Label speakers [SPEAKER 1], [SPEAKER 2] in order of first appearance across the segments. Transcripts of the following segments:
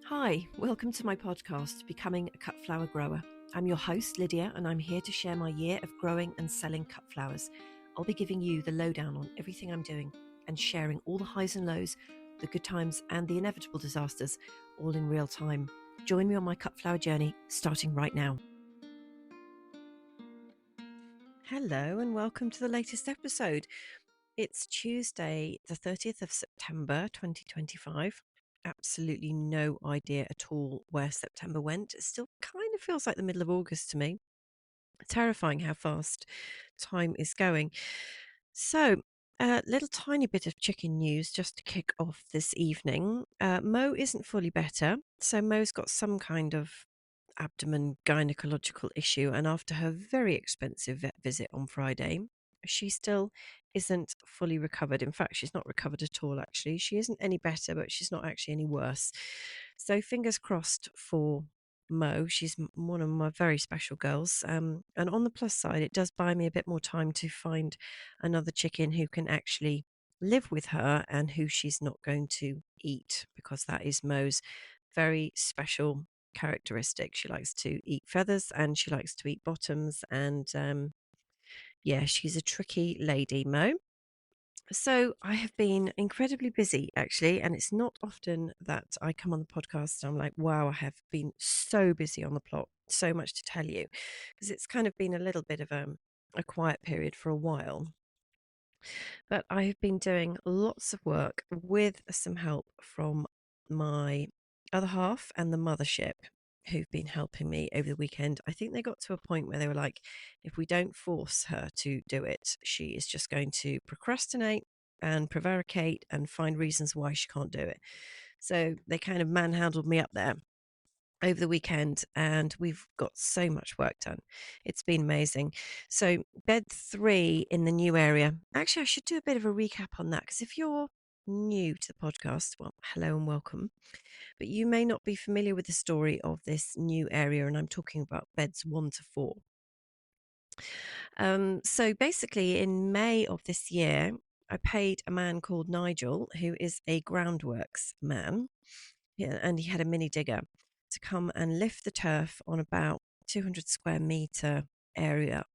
[SPEAKER 1] Hi, welcome to my podcast, Becoming a Cut Flower Grower. I'm your host, Lydia, and I'm here to share my year of growing and selling cut flowers. I'll be giving you the lowdown on everything I'm doing and sharing all the highs and lows, the good times and the inevitable disasters, all in real time. Join me on my cut flower journey, starting right now. Hello, and welcome to the latest episode. It's Tuesday, the 30th of September, 2025. Absolutely no idea at all where September went. It still kind of feels like the middle of August to me. Terrifying how fast time is going. So, a little tiny bit of chicken news just to kick off this evening. Mo isn't fully better. So, Mo's got some kind of abdomen gynecological issue. And after her very expensive vet visit on Friday, she still isn't fully recovered. In fact, she's not recovered at all, actually. She isn't any better, but she's not actually any worse. So, fingers crossed for Mo. She's one of my very special girls. And on the plus side, it does buy me a bit more time to find another chicken who can actually live with her and who she's not going to eat, because that is Mo's very special characteristic. She likes to eat feathers and she likes to eat bottoms. And yeah, she's a tricky lady, Mo. So I have been incredibly busy, actually, and it's not often that I come on the podcast and I'm like, wow, I have been so busy on the plot, so much to tell you, because it's kind of been a little bit of a quiet period for a while. But I have been doing lots of work with some help from my other half and the mothership, who've been helping me over the weekend. I think they got to a point where they were like, if we don't force her to do it, she is just going to procrastinate and prevaricate and find reasons why she can't do it. So they kind of manhandled me up there over the weekend, and we've got so much work done. It's been amazing. So, bed 3 in the new area. Actually, I should do a bit of a recap on that, because if you're new to the podcast, well, hello and welcome. But you may not be familiar with the story of this new area, and I'm talking about beds 1 to 4. So, basically, in May of this year, I paid a man called Nigel, who is a groundworks man, yeah, and he had a mini digger to come and lift the turf on about 200 square meter area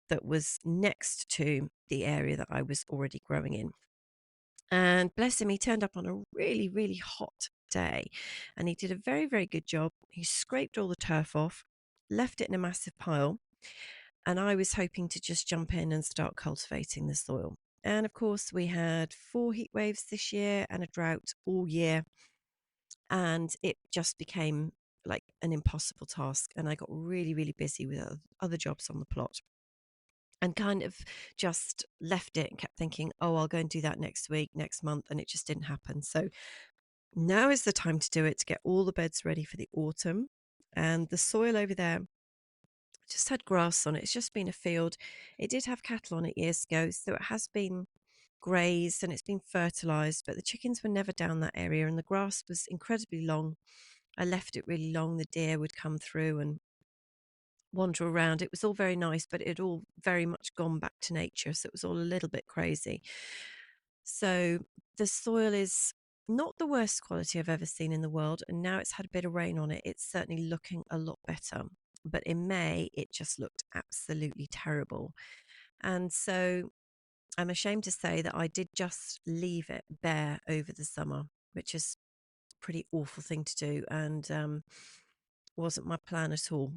[SPEAKER 1] that was next to the area that I was already growing in. And bless him, he turned up on a really, really hot day and he did a very, very good job. He scraped all the turf off, left it in a massive pile, and I was hoping to just jump in and start cultivating the soil. And of course, we had 4 heat waves this year and a drought all year, and it just became like an impossible task. And I got really, really busy with other jobs on the plot and kind of just left it and kept thinking, oh, I'll go and do that next week, next month. And it just didn't happen. So now is the time to do it, to get all the beds ready for the autumn. And the soil over there just had grass on it. It's just been a field. It did have cattle on it years ago, so it has been grazed and it's been fertilized, but the chickens were never down that area, and the grass was incredibly long. I left it really long. The deer would come through and wander around. It was all very nice, but it had all very much gone back to nature, so it was all a little bit crazy. So the soil is not the worst quality I've ever seen in the world, and now it's had a bit of rain on it, it's certainly looking a lot better. But in May, it just looked absolutely terrible. And so I'm ashamed to say that I did just leave it bare over the summer, which is a pretty awful thing to do, and wasn't my plan at all.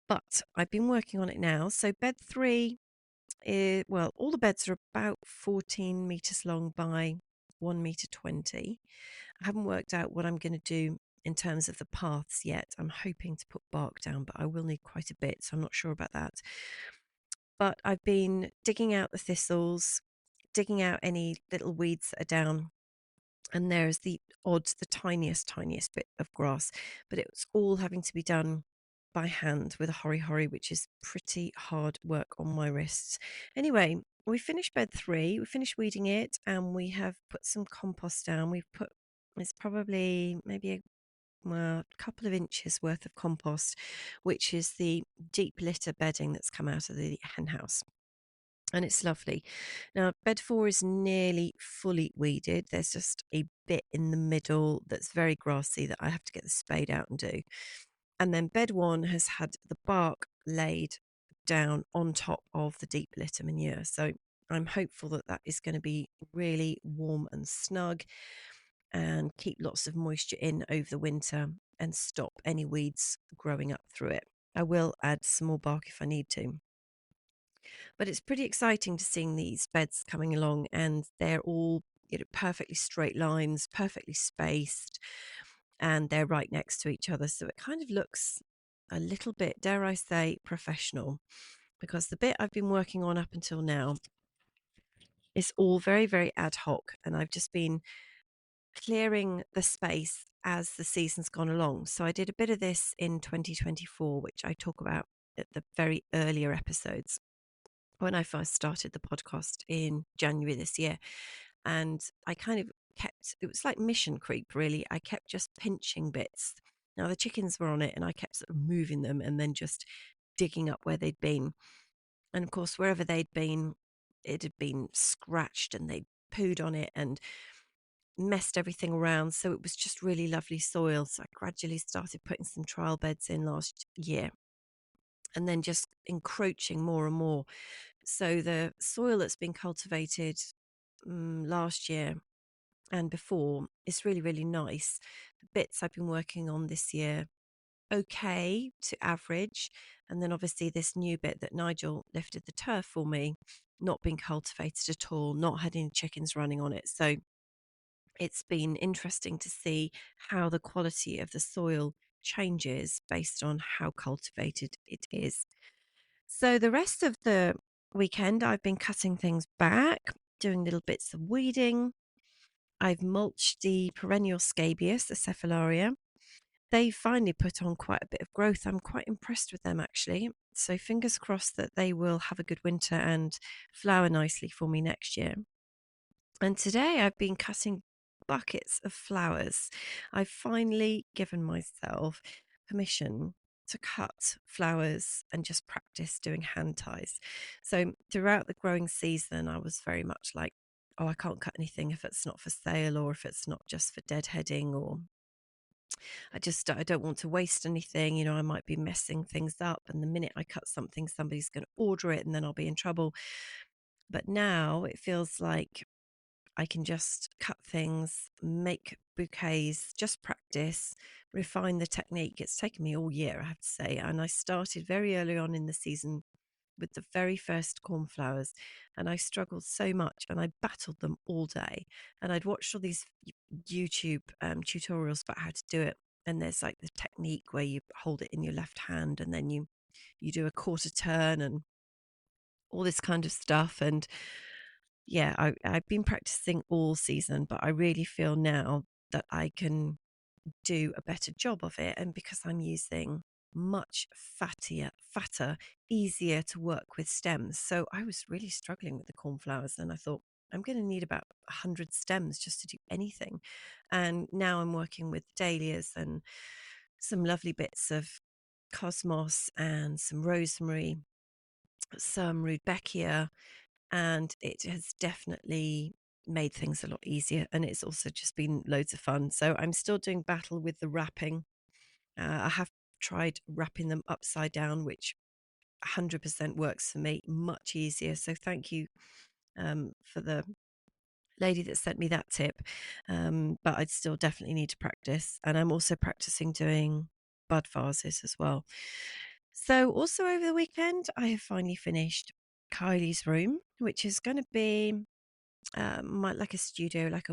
[SPEAKER 1] But I've been working on it now. So bed 3 is, well, all the beds are about 14 meters long by 1 meter 20. I haven't worked out what I'm going to do in terms of the paths yet. I'm hoping to put bark down, but I will need quite a bit, so I'm not sure about that. But I've been digging out the thistles, digging out any little weeds that are down, and there's the tiniest bit of grass, but it's all having to be done by hand with a hori, which is pretty hard work on my wrists. Anyway, we finished bed 3, we finished weeding it, and we have put some compost down. We've put, it's probably maybe a couple of inches worth of compost, which is the deep litter bedding that's come out of the hen house. and it's lovely. Now, bed 4 is nearly fully weeded. There's just a bit in the middle that's very grassy that I have to get the spade out and do. And then bed 1 has had the bark laid down on top of the deep litter manure. So I'm hopeful that that is going to be really warm and snug and keep lots of moisture in over the winter and stop any weeds growing up through it. I will add some more bark if I need to. But it's pretty exciting to seeing these beds coming along, and they're all, perfectly straight lines, perfectly spaced, and they're right next to each other. So it kind of looks a little bit, dare I say, professional, because the bit I've been working on up until now is all very, very ad hoc, and I've just been clearing the space as the season's gone along. So I did a bit of this in 2024, which I talk about at the very earlier episodes when I first started the podcast in January this year. And I kind of kept, it was like mission creep, really. I kept just pinching bits. Now, the chickens were on it, and I kept sort of moving them and then just digging up where they'd been. And of course, wherever they'd been, it had been scratched and they'd pooed on it and messed everything around. So it was just really lovely soil. So I gradually started putting some trial beds in last year and then just encroaching more and more. So the soil that's been cultivated last year and before is really, really nice. The bits I've been working on this year, okay to average. And then obviously this new bit that Nigel lifted the turf for me, not been cultivated at all, not had any chickens running on it. So it's been interesting to see how the quality of the soil changes based on how cultivated it is. So the rest of the weekend, I've been cutting things back, doing little bits of weeding. I've mulched the perennial scabious, the cephalaria. They finally put on quite a bit of growth. I'm quite impressed with them, actually. So fingers crossed that they will have a good winter and flower nicely for me next year. And today I've been cutting buckets of flowers. I've finally given myself permission to cut flowers and just practice doing hand ties. So throughout the growing season, I was very much like, oh, I can't cut anything if it's not for sale or if it's not just for deadheading, or I don't want to waste anything. I might be messing things up. And the minute I cut something, somebody's going to order it and then I'll be in trouble. But now it feels like I can just cut things, make bouquets, just practice, refine the technique. It's taken me all year, I have to say. And I started very early on in the season with the very first cornflowers, and I struggled so much and I battled them all day. And I'd watched all these YouTube tutorials about how to do it. And there's like the technique where you hold it in your left hand and then you do a quarter turn and all this kind of stuff. And yeah, I've been practicing all season, but I really feel now that I can do a better job of it. And because I'm using much fatter, easier to work with stems. So I was really struggling with the cornflowers, and I thought, I'm going to need about 100 stems just to do anything. And now I'm working with dahlias and some lovely bits of cosmos and some rosemary, some rudbeckia, and it has definitely made things a lot easier, and it's also just been loads of fun. So I'm still doing battle with the wrapping. I have tried wrapping them upside down, which 100% works for me, much easier. So thank you for the lady that sent me that tip. But I'd still definitely need to practice, and I'm also practicing doing bud vases as well. So also over the weekend, I have finally finished Kylie's room, which is going to be like a studio, like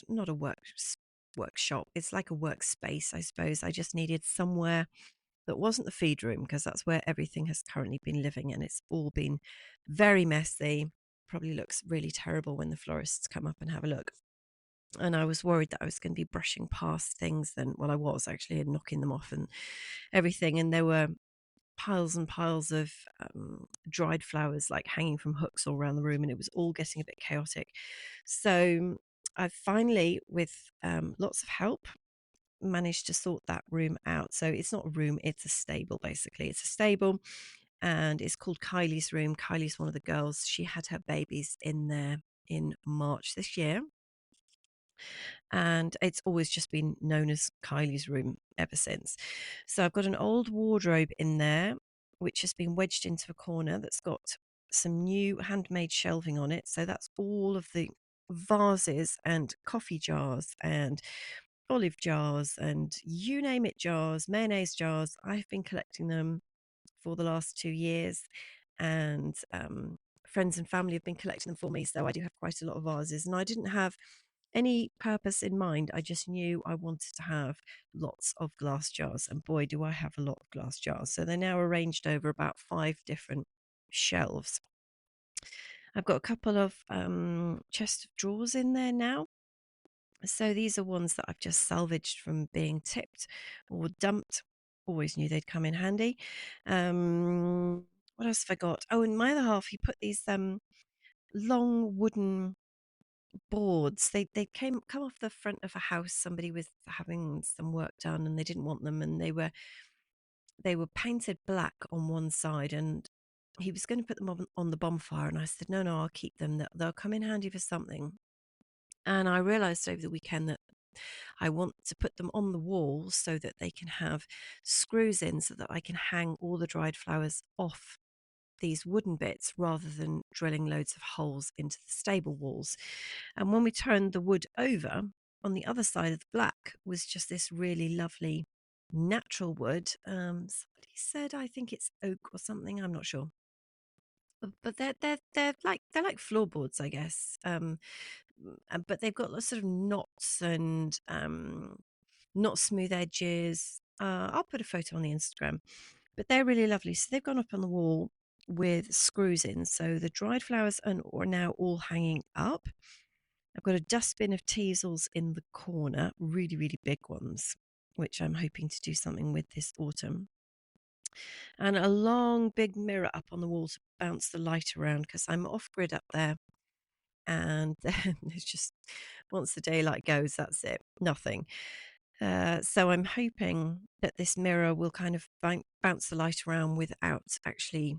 [SPEAKER 1] not a workshop. It's like a workspace, I suppose. I just needed somewhere that wasn't the feed room, because that's where everything has currently been living, and it's all been very messy. Probably looks really terrible when the florists come up and have a look. And I was worried that I was going to be brushing past things, and well, I was actually, and knocking them off and everything. And there were piles and piles of dried flowers like hanging from hooks all around the room, and it was all getting a bit chaotic. So I've finally, with lots of help, managed to sort that room out. So it's not a room, it's a stable. Basically, it's a stable, and it's called Kylie's room. Kylie's one of the girls. She had her babies in there in March this year, and it's always just been known as Kylie's room ever since. So I've got an old wardrobe in there, which has been wedged into a corner that's got some new handmade shelving on it. So that's all of the vases and coffee jars and olive jars and you name it jars, mayonnaise jars. I've been collecting them for the last 2 years, and friends and family have been collecting them for me. So I do have quite a lot of vases, and I didn't have any purpose in mind. I just knew I wanted to have lots of glass jars, and boy, do I have a lot of glass jars. So they're now arranged over about 5 different shelves. I've got a couple of chest of drawers in there now. So these are ones that I've just salvaged from being tipped or dumped. Always knew they'd come in handy. What else have I got? Oh, and my other half, he put these long wooden boards. They come off the front of a house. Somebody was having some work done and they didn't want them, and they were painted black on one side, and he was going to put them on the bonfire, and I said no, I'll keep them. They'll come in handy for something. And I realized over the weekend that I want to put them on the wall so that they can have screws in, so that I can hang all the dried flowers off these wooden bits rather than drilling loads of holes into the stable walls. And when we turned the wood over, on the other side of the black was just this really lovely natural wood. Somebody said, I think it's oak or something, I'm not sure. But they're like floorboards, I guess. But they've got lots of knots and not smooth edges. I'll put a photo on the Instagram, but they're really lovely. So they've gone up on the wall with screws in. So the dried flowers are now all hanging up. I've got a dustbin of teasels in the corner, really, really big ones, which I'm hoping to do something with this autumn. And a long, big mirror up on the wall to bounce the light around, because I'm off grid up there. And then it's just once the daylight goes, that's it, nothing. So I'm hoping that this mirror will kind of bounce the light around without actually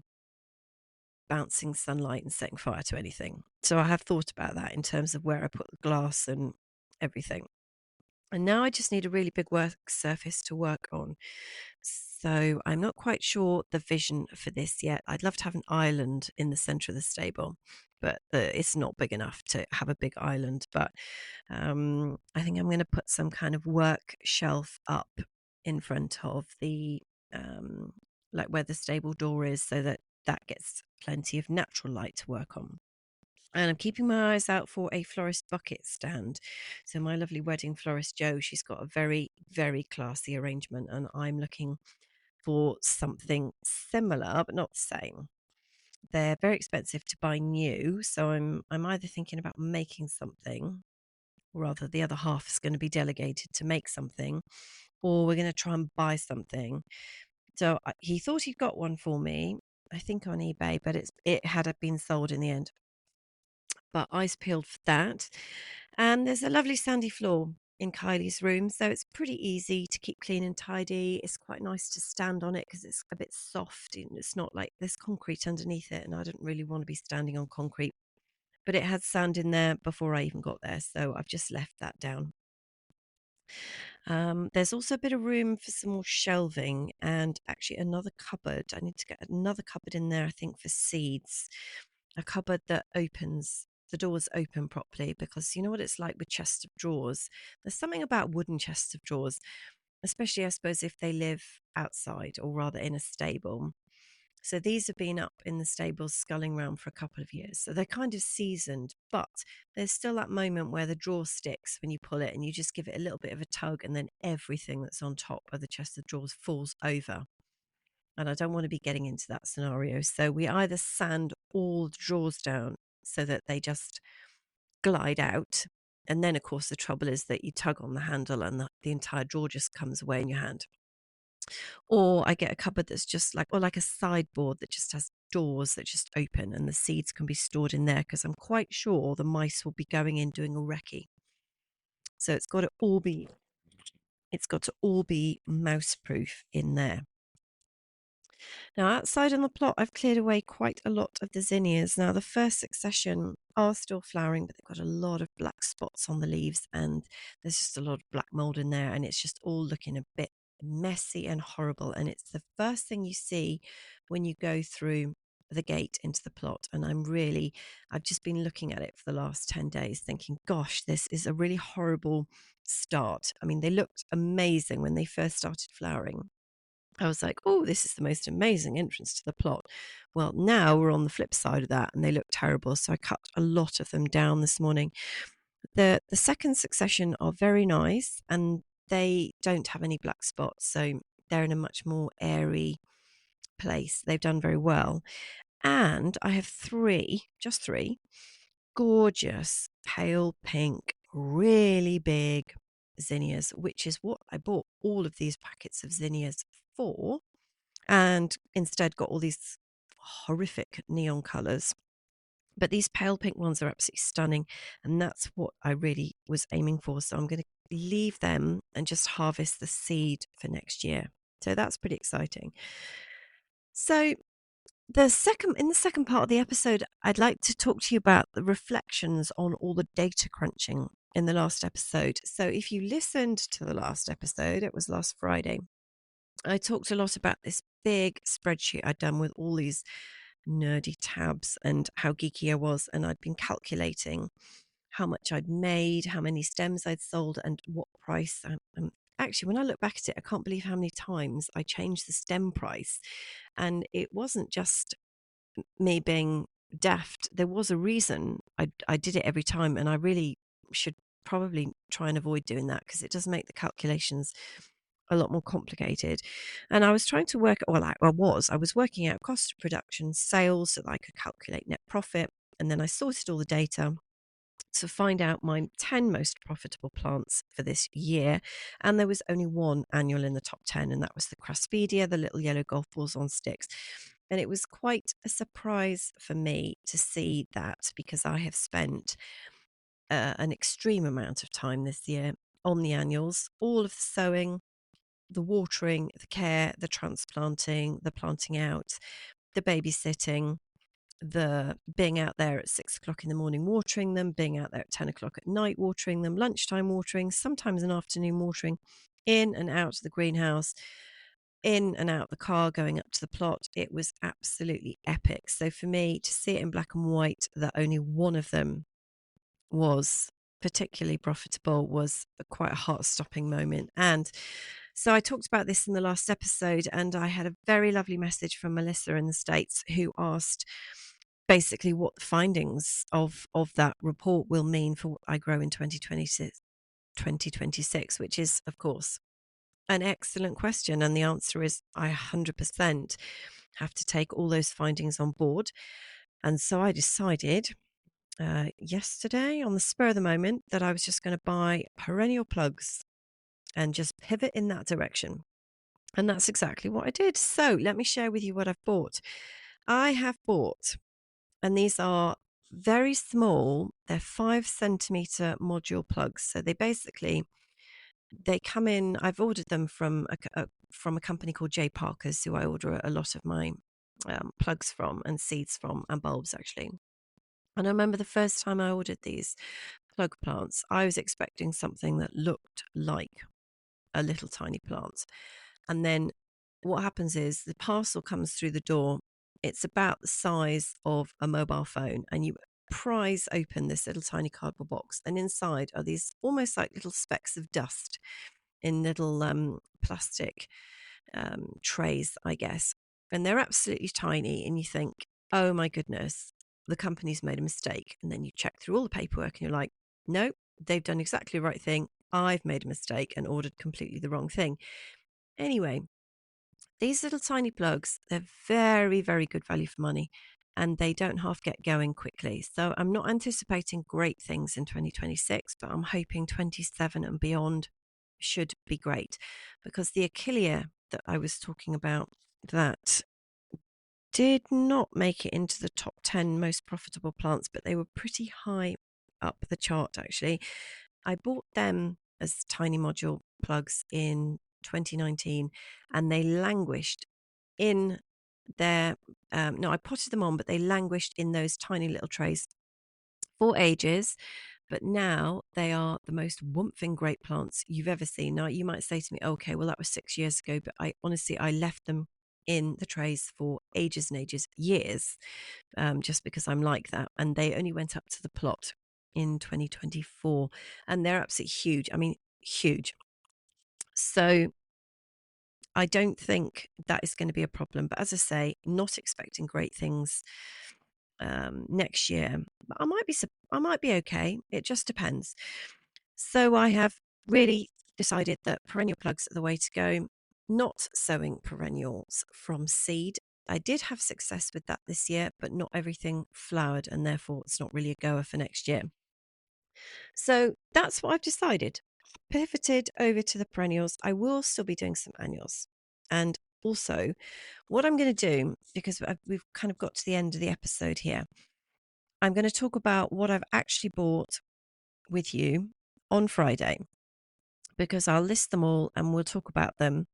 [SPEAKER 1] bouncing sunlight and setting fire to anything. So I have thought about that in terms of where I put the glass and everything. And now I just need a really big work surface to work on. So I'm not quite sure the vision for this yet. I'd love to have an island in the center of the stable, but it's not big enough to have a big island. But I think I'm going to put some kind of work shelf up in front of the like where the stable door is, so that that gets plenty of natural light to work on. And I'm keeping my eyes out for a florist bucket stand. So my lovely wedding florist Jo, she's got a very, very classy arrangement, and I'm looking for something similar but not the same. They're very expensive to buy new, so I'm either thinking about making something, or rather the other half is going to be delegated to make something, or we're going to try and buy something. So he thought he'd got one for me, I think on eBay, but it had been sold in the end. But eyes peeled for that. And there's a lovely sandy floor in Kylie's room, so it's pretty easy to keep clean and tidy. It's quite nice to stand on it because it's a bit soft, and it's not like there's concrete underneath it, and I don't really want to be standing on concrete. But it had sand in there before I even got there, so I've just left that down. There's also a bit of room for some more shelving and actually another cupboard. I need to get another cupboard in there, I think, for seeds. A cupboard that opens, the doors open properly, because you know what it's like with chests of drawers. There's something about wooden chests of drawers, especially I suppose if they live outside, or rather in a stable. So these have been up in the stables sculling around for a couple of years. So they're kind of seasoned, but there's still that moment where the drawer sticks when you pull it, and you just give it a little bit of a tug, and then everything that's on top of the chest of drawers falls over. And I don't want to be getting into that scenario. So we either sand all the drawers down so that they just glide out. And then, of course, the trouble is that you tug on the handle and the entire drawer just comes away in your hand. Or I get a cupboard that's just like, or like a sideboard that just has doors that just open, and the seeds can be stored in there, because I'm quite sure the mice will be going in doing a recce. So it's got to all be mouse proof in there. Now, outside on the plot, I've cleared away quite a lot of the zinnias. Now, the first succession are still flowering, but they've got a lot of black spots on the leaves, and there's just a lot of black mold in there, and it's just all looking a bit messy and horrible. And it's the first thing you see when you go through the gate into the plot. And I've just been looking at it for the last 10 days, thinking, gosh, this is a really horrible start. I mean, they looked amazing when they first started flowering. I was like, oh, this is the most amazing entrance to the plot. Well, now we're on the flip side of that and they look terrible. So I cut a lot of them down this morning. The second succession are very nice and they don't have any black spots. So they're in a much more airy place. They've done very well. And I have just three, gorgeous pale pink, really big zinnias, which is what I bought all of these packets of zinnias for, and instead got all these horrific neon colors. But these pale pink ones are absolutely stunning, and that's what I really was aiming for. So I'm going to leave them and just harvest the seed for next year. So that's pretty exciting. So in the second part of the episode, I'd like to talk to you about the reflections on all the data crunching in the last episode. So if you listened to the last episode, it was last Friday, I talked a lot about this big spreadsheet I'd done with all these nerdy tabs and how geeky I was. And I'd been calculating how much I'd made, how many stems I'd sold, and what price. Actually, when I look back at it, I can't believe how many times I changed the stem price. And it wasn't just me being daft. There was a reason I did it every time. And I really should probably try and avoid doing that because it does make the calculations a lot more complicated. And I was trying to I was working out cost of production, sales, so that I could calculate net profit. And then I sorted all the data to find out my 10 most profitable plants for this year. And there was only one annual in the top 10, and that was the Craspedia, the little yellow golf balls on sticks. And it was quite a surprise for me to see that, because I have spent an extreme amount of time this year on the annuals, all of the sowing, the watering, the care, the transplanting, the planting out, the babysitting, the being out there at 6 o'clock in the morning watering them, being out there at 10 o'clock at night watering them, lunchtime watering, sometimes an afternoon watering, in and out of the greenhouse, in and out the car, going up to the plot. It was absolutely epic. So for me to see it in black and white that only one of them was particularly profitable was quite a heart-stopping moment. And so I talked about this in the last episode, and I had a very lovely message from Melissa in the States who asked basically what the findings of that report will mean for what I grow in 2026, which is, of course, an excellent question. And the answer is I 100% have to take all those findings on board. And so I decided yesterday, on the spur of the moment, that I was just going to buy perennial plugs and just pivot in that direction. And that's exactly what I did. So let me share with you what I've bought. I have bought, and these are very small, they're 5 centimeter module plugs. So they come in. I've ordered them from a company called J Parker's, who I order a lot of my plugs from, and seeds from, and bulbs actually. And I remember the first time I ordered these plug plants, I was expecting something that looked like a little tiny plant. And then what happens is the parcel comes through the door. It's about the size of a mobile phone, and you prise open this little tiny cardboard box, and inside are these almost like little specks of dust in little plastic trays, I guess. And they're absolutely tiny, and you think, oh my goodness, the company's made a mistake. And then you check through all the paperwork and you're like, no, they've done exactly the right thing. I've made a mistake and ordered completely the wrong thing. Anyway, these little tiny plugs, they're very, very good value for money, and they don't half get going quickly. So I'm not anticipating great things in 2026, but I'm hoping 27 and beyond should be great, because the Achillea that I was talking about, that did not make it into the top 10 most profitable plants, but they were pretty high up the chart actually. I bought them as tiny module plugs in 2019, and they languished in They're no, I potted them on, but they languished in those tiny little trays for ages. But now they are the most womphing great plants you've ever seen. Now, you might say to me, okay, well, that was 6 years ago. But I honestly, I left them in the trays for ages and ages, years, just because I'm like that. And they only went up to the plot in 2024. And they're absolutely huge. I mean, huge. So I don't think that is going to be a problem. But as I say, not expecting great things next year. But I might be okay. It just depends. So I have really decided that perennial plugs are the way to go. Not sowing perennials from seed. I did have success with that this year, but not everything flowered, and therefore it's not really a goer for next year. So that's what I've decided. Pivoted over to the perennials. I will still be doing some annuals. And also, what I'm going to do, because we've kind of got to the end of the episode here, I'm going to talk about what I've actually bought with you on Friday, because I'll list them all and we'll talk about them.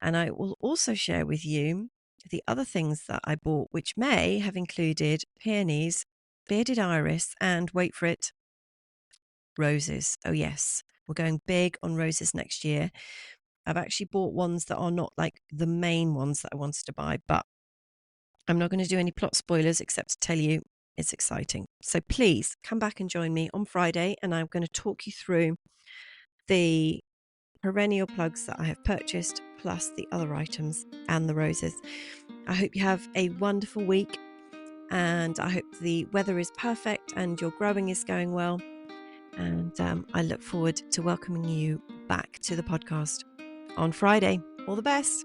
[SPEAKER 1] And I will also share with you the other things that I bought, which may have included peonies, bearded iris, and wait for it, roses. Oh, yes, we're going big on roses next year. I've actually bought ones that are not like the main ones that I wanted to buy, but I'm not going to do any plot spoilers except to tell you it's exciting. So please come back and join me on Friday, and I'm going to talk you through the perennial plugs that I have purchased, plus the other items and the roses. I hope you have a wonderful week, and I hope the weather is perfect and your growing is going well. And I look forward to welcoming you back to the podcast on Friday. All the best.